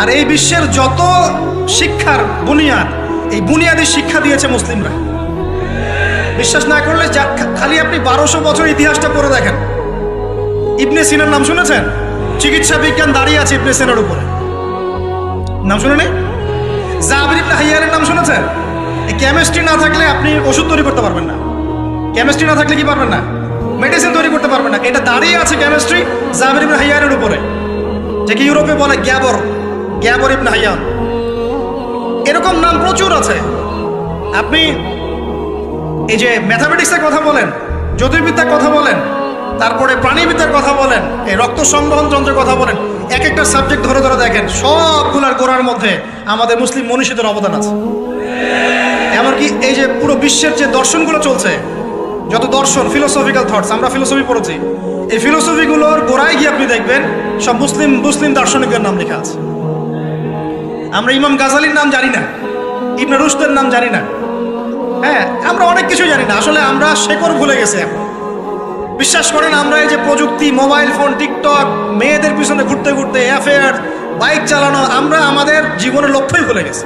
আর এই বিশ্বের যত শিক্ষার বুনিয়াদ, এই বুনিয়াদী শিক্ষা দিয়েছে মুসলিমরা। বিশ্বাস না করলে খালি আপনি 1200 বছর ইতিহাসটা পড়ে দেখেন। ইবনে সিনার নাম শুনেছেন? চিকিৎসা বিজ্ঞান দাঁড়িয়ে আছে ইবনে সিনার উপরে, নাম শুনে নেই? জাবির ইবনে হাইয়ানের নাম শুনেছেন? এই কেমিস্ট্রি না থাকলে আপনি ওষুধ তৈরি করতে পারবেন না। কেমিস্ট্রি না থাকলে কি পারবেন না? মেডিসিন তৈরি করতে পারবেন না। এটা দাঁড়িয়ে আছে কেমিস্ট্রি জাবির ইবনে হাইয়ানের উপরে, যে কি ইউরোপে বলে গ্যাবর ইবনে হাইয়ান। এরকম নাম প্রচুর আছে। আপনি এই যে ম্যাথামেটিক্সের কথা বলেন, জ্যোতির্বিদ্যার কথা বলেন, তারপরে প্রাণীবিদ্যার কথা বলেন, এই রক্ত সংবহন যন্ত্রের কথা বলেন, এক একটা সাবজেক্ট ধরে ধরে দেখেন, সবগুলার গোড়ার মধ্যে আমাদের মুসলিম মনীষীদের অবদান আছে। এমনকি এই যে পুরো বিশ্বের যে দর্শনগুলো চলছে, যত দর্শন, ফিলোসফিক্যাল থটস, আমরা ফিলোসফি পড়েছি, এই ফিলোসফিগুলোর গোড়ায় গিয়ে আপনি দেখবেন সব মুসলিম দার্শনিকদের নাম লেখা আছে। আমরা ইমাম গাজালির নাম জানি না, ইবনে রুশদের নাম জানি না। হ্যাঁ, আমরা অনেক কিছু জানি না। আসলে আমরা শেকড় ভুলে গেছি এখন। বিশ্বাস করেন, আমরা এই যে প্রযুক্তি, মোবাইল ফোন, টিকটক, মেয়েদের পিছনে ঘুরতে ঘুরতে, অ্যাফেয়ার, বাইক চালানো, আমরা আমাদের জীবনের লক্ষ্যই ভুলে গেছি।